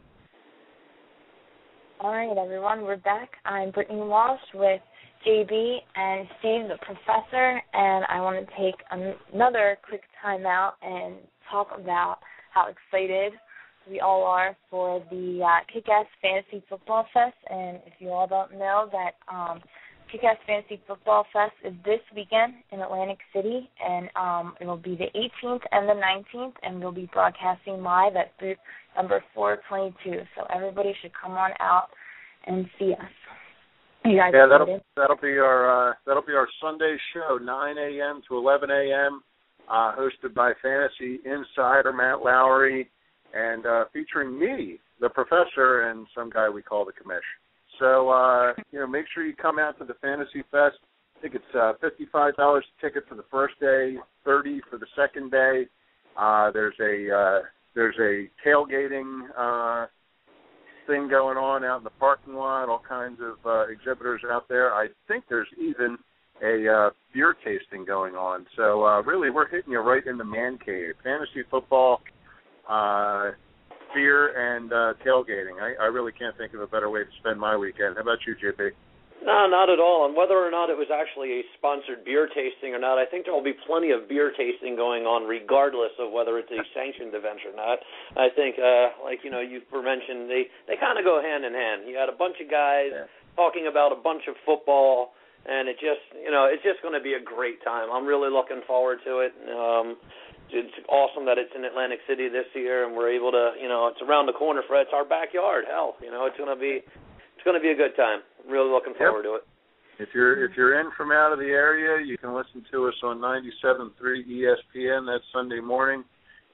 All right, everyone, we're back. I'm Brittany Walsh with JB and Steve, the professor, and I want to take another quick time out and talk about how excited we all are for the Kick-Ass Fantasy Football Fest. And if you all don't know that Kick-Ass Fantasy Football Fest is this weekend in Atlantic City, and it will be the 18th and the 19th, and we'll be broadcasting live at booth number 422. So everybody should come on out and see us. You guys that'll be our Sunday show, 9 a.m. to 11 a.m., hosted by Fantasy Insider Matt Lowry, and featuring me, the professor, and some guy we call the commish. So, make sure you come out to the Fantasy Fest. I think it's $55 a ticket for the first day, $30 for the second day. There's a tailgating thing going on out in the parking lot, all kinds of exhibitors out there. I think there's even a beer tasting going on. So, really, we're hitting you right in the man cave. Fantasy football, beer, and tailgating. I really can't think of a better way to spend my weekend. How about you, JP? No, not at all. And whether or not it was actually a sponsored beer tasting or not, I think there will be plenty of beer tasting going on regardless of whether it's a sanctioned event or not. I think, you were mentioned, they kind of go hand in hand. You had a bunch of guys talking about a bunch of football, and it's just going to be a great time. I'm really looking forward to it. It's awesome that it's in Atlantic City this year, and we're able to, it's around the corner for it. It's our backyard. Hell, it's going to be a good time. I'm really looking forward to it. If you're in from out of the area, you can listen to us on 97.3 ESPN that Sunday morning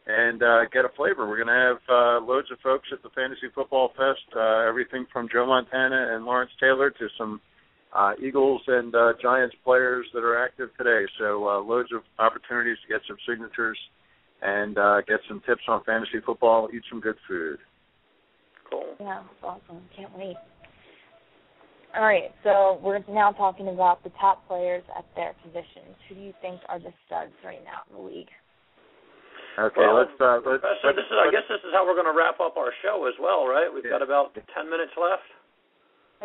and get a flavor. We're going to have loads of folks at the Fantasy Football Fest, everything from Joe Montana and Lawrence Taylor to some Eagles and Giants players that are active today. So loads of opportunities to get some signatures and get some tips on fantasy football, eat some good food. Cool. Yeah, that's awesome. Can't wait. All right, so we're now talking about the top players at their positions. Who do you think are the studs right now in the league? Okay, let's I guess this is how we're going to wrap up our show as well, right? We've got about 10 minutes left.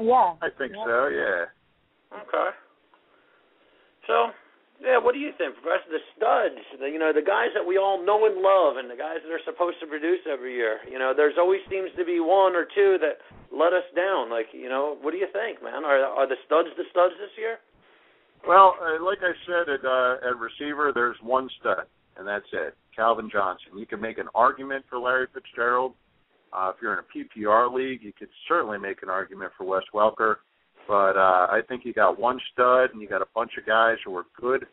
Yeah. I think so, yeah. Okay. So, what do you think, Professor? The studs, the guys that we all know and love and the guys that are supposed to produce every year. There's always seems to be one or two that let us down. What do you think, man? Are the studs this year? Well, like I said, at receiver, there's one stud, and that's it, Calvin Johnson. You can make an argument for Larry Fitzgerald. If you're in a PPR league, you could certainly make an argument for Wes Welker. But I think you got one stud, and you got a bunch of guys who are good,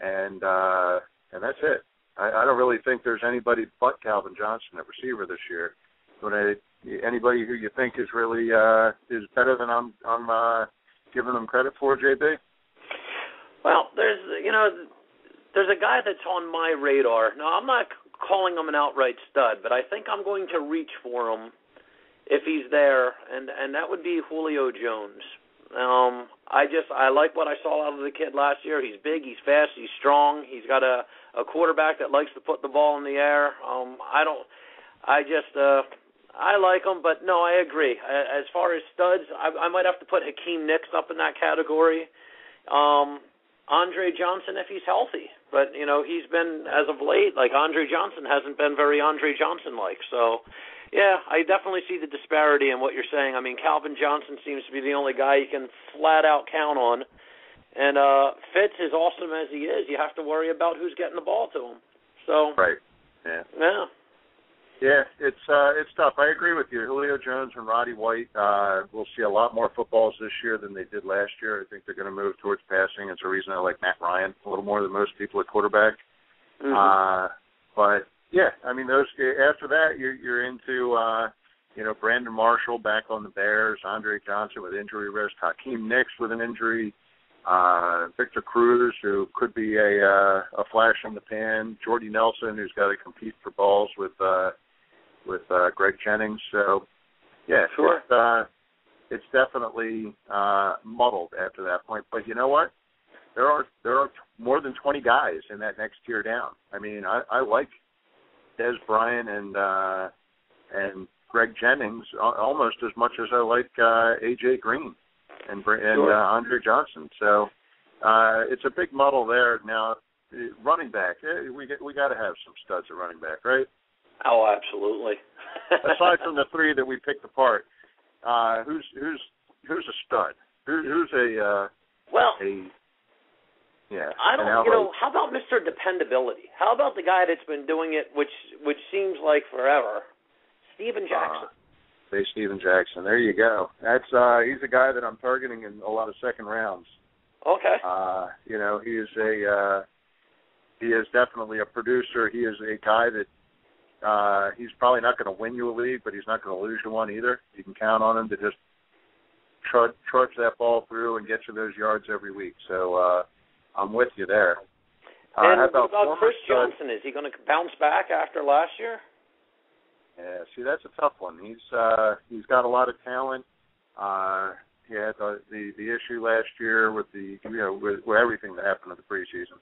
and that's it. I don't really think there's anybody but Calvin Johnson at receiver this year. But anybody who you think is really is better than I'm giving them credit for, JB? Well, there's a guy that's on my radar. Now, I'm not calling him an outright stud, but I think I'm going to reach for him if he's there, and that would be Julio Jones. I like what I saw out of the kid last year. He's big, he's fast, he's strong. He's got a quarterback that likes to put the ball in the air. I like him, but no, I agree. As far as studs, I might have to put Hakeem Nicks up in that category. Andre Johnson if he's healthy. But, he's been, as of late, Andre Johnson hasn't been very Andre Johnson-like. So, yeah, I definitely see the disparity in what you're saying. I mean, Calvin Johnson seems to be the only guy you can flat-out count on. And Fitz, as awesome as he is, you have to worry about who's getting the ball to him. So, right, yeah. Yeah. Yeah, it's tough. I agree with you. Julio Jones and Roddy White will see a lot more footballs this year than they did last year. I think they're going to move towards passing. It's a reason I like Matt Ryan a little more than most people at quarterback. Mm-hmm. But yeah, I mean, those after that you're into Brandon Marshall back on the Bears, Andre Johnson with injury risk, Hakeem Nicks with an injury, Victor Cruz, who could be a flash in the pan, Jordy Nelson, who's got to compete for balls with Greg Jennings. So, yeah, sure. it's definitely muddled after that point. But you know what? There are more than 20 guys in that next tier down. I mean, I like Des Bryant and Greg Jennings almost as much as I like AJ Green and Andre Johnson. So it's a big muddle there. Now, running back, we got to have some studs at running back, right? Oh, absolutely. Aside from the three that we picked apart, who's a stud? Who's a yeah. I don't. How about Mr. Dependability? How about the guy that's been doing it, which seems like forever, Steven Jackson? Steven Jackson. There you go. That's he's a guy that I'm targeting in a lot of second rounds. Okay. He is definitely a producer. He is a guy that he's probably not going to win you a league, but he's not going to lose you one either. You can count on him to just trudge that ball through and get you those yards every week. So I'm with you there. And what about Chris Johnson? Is he going to bounce back after last year? Yeah, see, that's a tough one. He's got a lot of talent. He had the issue last year with with everything that happened in the preseason.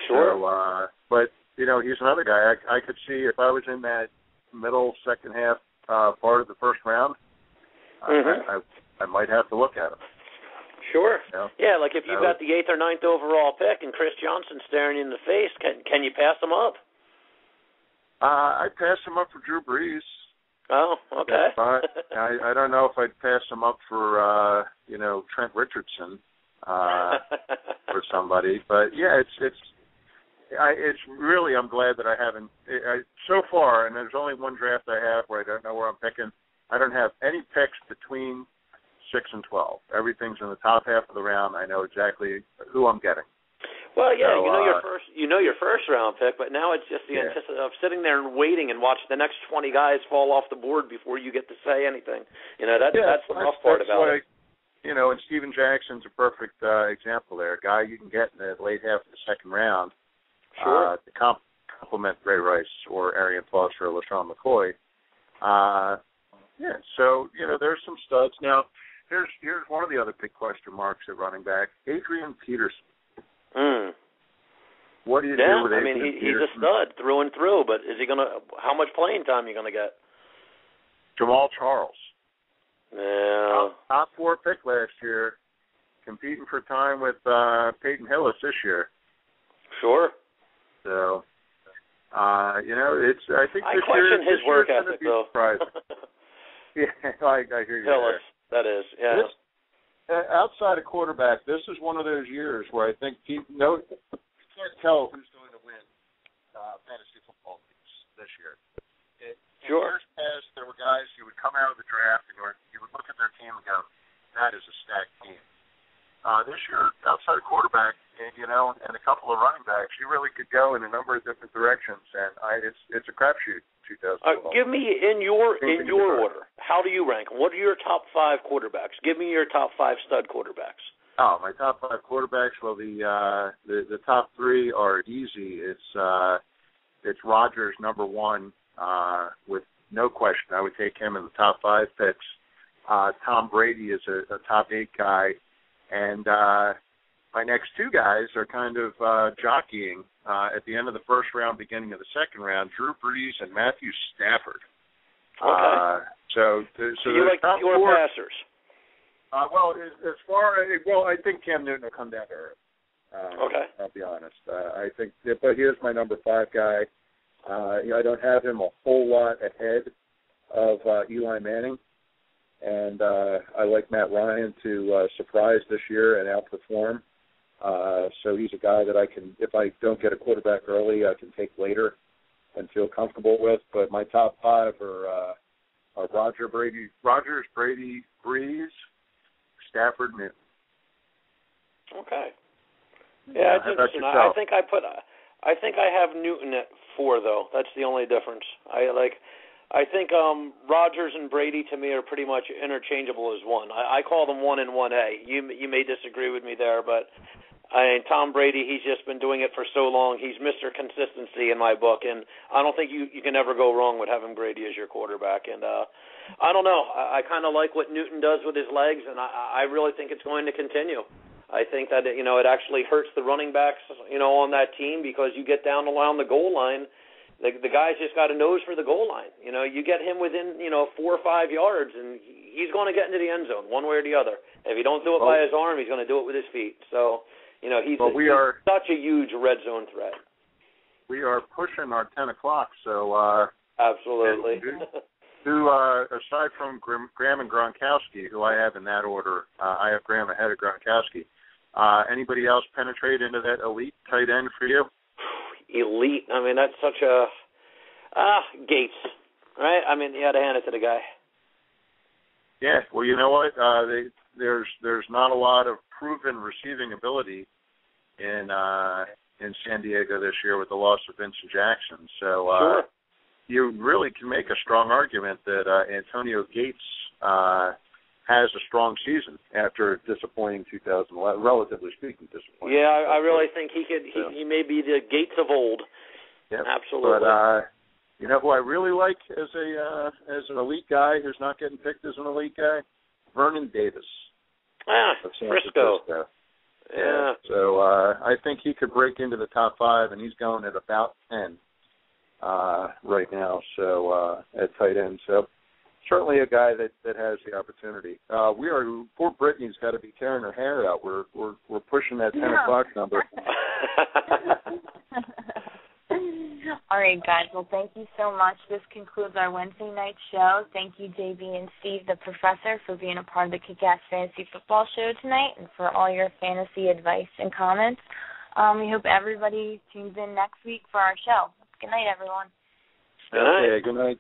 Sure. So, but he's another guy. I could see if I was in that middle second half part of the first round, I might have to look at him. Sure. Yeah, like if you've got the 8th or 9th overall pick and Chris Johnson staring you in the face, can you pass him up? I'd pass him up for Drew Brees. Oh, okay. I don't know if I'd pass him up for Trent Richardson or somebody, but yeah, it's really, I'm glad that I haven't so far, and there's only one draft I have where I don't know where I'm picking. I don't have any picks between 6 and 12. Everything's in the top half of the round. I know exactly who I'm getting. Well, yeah, so, you know your first round pick, but now it's just the anticipation of sitting there and waiting and watching the next 20 guys fall off the board before you get to say anything. That's the rough part about it. And Steven Jackson's a perfect example there. A guy you can get in the late half of the second round to complement Ray Rice or Arian Foster or LaShawn McCoy. So there's some studs. Now, here's one of the other big question marks at running back, Adrian Peterson. What do you do with Adrian Peterson? He's a stud through and through, but is he how much playing time are you going to get? Jamal Charles. Yeah. Top 4 pick last year, competing for time with Peyton Hillis this year. Sure. So, I think I question his work ethic, though. Yeah, I hear you. Hillis, that is, yeah. Outside of quarterback, this is one of those years where I think you can't tell who's going to win fantasy football leagues this year. Sure. In years past, there were guys who would come out of the draft and you would look at their team and go, that is a stacked team. This year, outside of quarterback, and a couple of running backs, you really could go in a number of different directions, and it's a crapshoot. 2012. Give me in your order. How do you rank? What are your top 5 quarterbacks? Give me your top 5 stud quarterbacks. Oh, my top 5 quarterbacks. Well, the top 3 are easy. It's Rodgers, number 1, with no question. I would take him in the top 5 picks. Tom Brady is a top 8 guy, and my next 2 guys are kind of jockeying at the end of the first round, beginning of the second round, Drew Brees and Matthew Stafford. Okay. So you like your passers? I think Cam Newton will come down to earth. Okay. I'll be honest. I think, but here's my number 5 guy. I don't have him a whole lot ahead of Eli Manning, and I like Matt Ryan to surprise this year and outperform. So he's a guy that I can, if I don't get a quarterback early, I can take later and feel comfortable with. But my top 5 are Rodgers, Brady, Brees, Stafford, Newton. Okay. Yeah, it's interesting. I think I have Newton at 4 though. That's the only difference. I think Rodgers and Brady to me are pretty much interchangeable as 1. I call them 1 and 1A. You may disagree with me there, but Tom Brady, he's just been doing it for so long. He's Mr. Consistency in my book, and I don't think you can ever go wrong with having Brady as your quarterback. And I don't know. I kind of like what Newton does with his legs, and I really think it's going to continue. I think that, it actually hurts the running backs, on that team, because you get down around the goal line, the guy's just got a nose for the goal line. You get him within, 4 or 5 yards, and he's going to get into the end zone one way or the other. If he don't do it by his arm, he's going to do it with his feet. So, he's such a huge red zone threat. We are pushing our 10 o'clock, so... Absolutely. Aside from Graham and Gronkowski, who I have in that order, I have Graham ahead of Gronkowski. Anybody else penetrate into that elite tight end for you? Elite. I mean, that's such a... Gates, right? I mean, you got to hand it to the guy. Yeah, well, you know what? There's not a lot of proven receiving ability in San Diego this year with the loss of Vincent Jackson. So sure. You really can make a strong argument that Antonio Gates has a strong season after a disappointing 2011, relatively speaking, disappointing. Yeah, I really think he could. He may be the Gates of old. Yep. Absolutely. But you know who I really like as an elite guy who's not getting picked as an elite guy? Vernon Davis. Frisco. Yeah. So I think he could break into the top 5, and he's going at about 10 right now. So at tight end. So certainly a guy that has the opportunity. Poor Brittany's got to be tearing her hair out. We're pushing that 10 o'clock number. All right, guys. Well, thank you so much. This concludes our Wednesday night show. Thank you, JB and Steve, the professor, for being a part of the Kick-Ass Fantasy Football Show tonight and for all your fantasy advice and comments. We hope everybody tunes in next week for our show. Good night, everyone. Okay, good night.